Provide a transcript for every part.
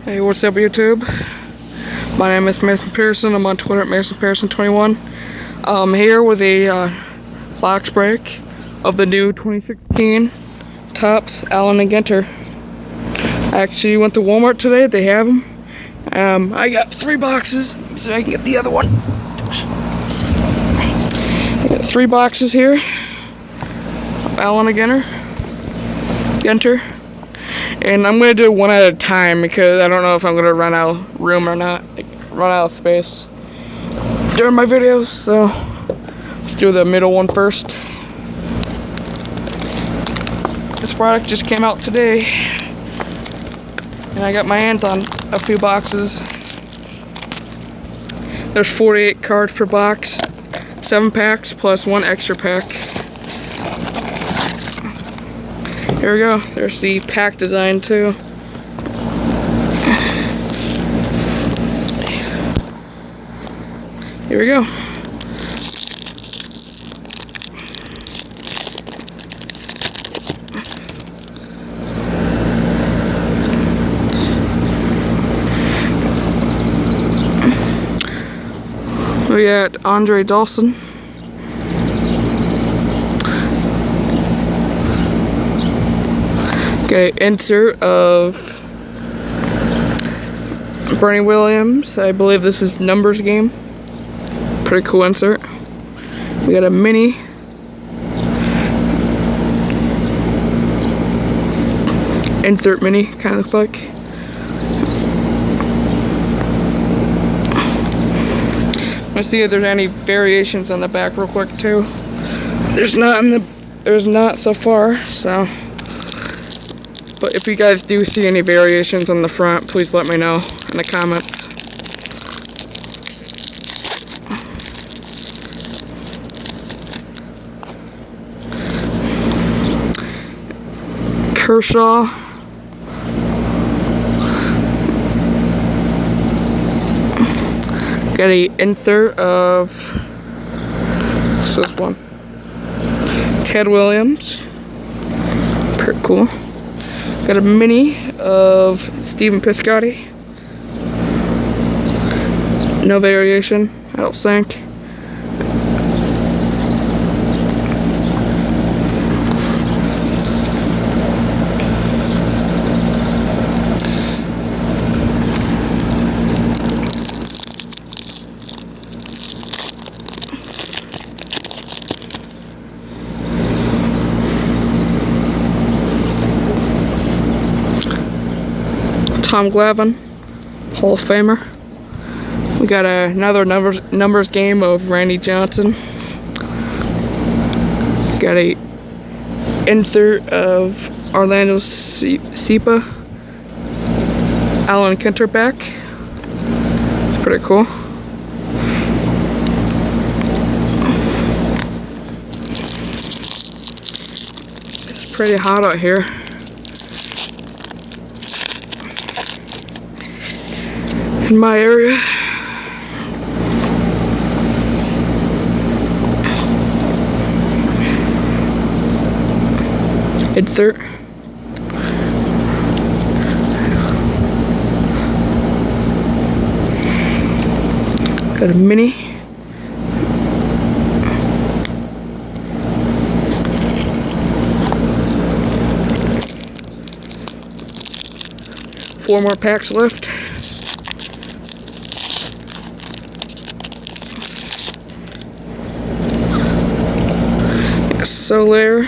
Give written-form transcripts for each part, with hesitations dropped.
Hey, what's up, YouTube? My name is Mason Pearson. I'm on Twitter at MasonPearson21. I'm here with a box break of the new 2016 Topps Allen and Ginter. I actually went to Walmart today. They have them. I got 3 boxes, so I can get the other one. I got 3 boxes here of Allen and Ginter. And I'm going to do one at a time because I don't know if I'm going to run out of room or not. Run out of space during my videos. So let's do the middle one first. This product just came out today. And I got my hands on a few boxes. There's 48 cards per box. 7 packs plus 1 extra pack. Here we go. There's the pack design too. Here we go. We got Andre Dawson. Okay, insert of Bernie Williams. I believe this is numbers game. Pretty cool insert. We got a mini. Insert mini, kind of looks like. Let's see if there's any variations on the back real quick too. There's not so far, so. But if you guys do see any variations on the front, please let me know in the comments. Kershaw. Got a insert of this one. Ted Williams. Pretty cool. Got a mini of Stephen Piscotty. No variation, I don't think. Tom Glavine, Hall of Famer. We got another numbers game of Randy Johnson. Got a insert of Orlando Cepa, Allen Ginter back. It's pretty cool. It's pretty hot out here. In my area. Insert. Got a mini. Four more packs left. Soler.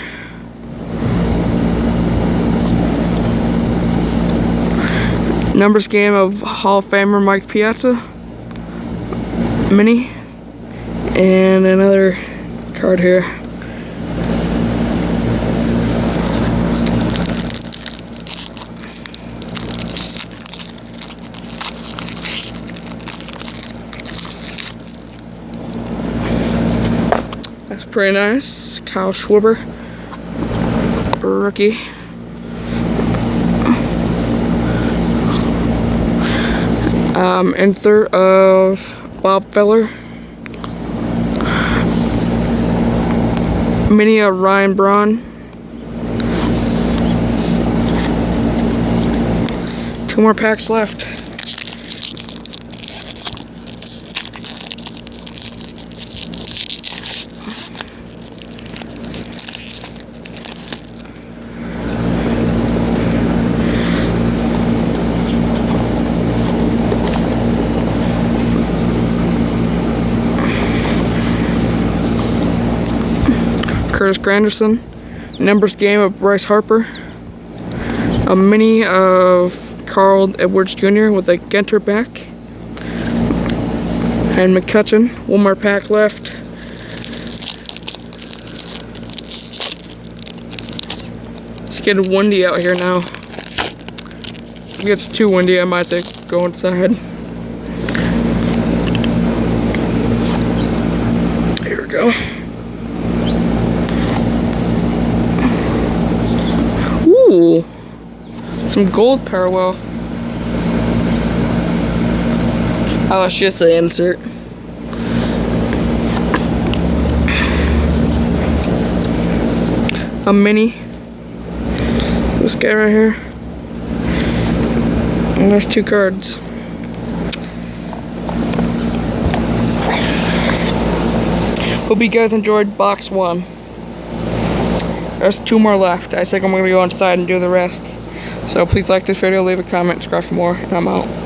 Numbers game of Hall of Famer Mike Piazza. Mini. And another card here. That's pretty nice. Kyle Schwarber, rookie. Insert of Bob Feller. Mini of Ryan Braun. 2 more packs left. Curtis Granderson, numbers game of Bryce Harper, a mini of Carl Edwards Jr. with a Ginter back, and McCutcheon. 1 more pack left. It's getting windy out here now. If it gets too windy, I might have to go inside. Here we go. Ooh, some gold parallel. Oh, it's just an insert. A mini. This guy right here. And there's 2 cards. Hope you guys enjoyed box 1. There's 2 more left. I think I'm going to go inside and do the rest. So please like this video, leave a comment, subscribe for more, and I'm out.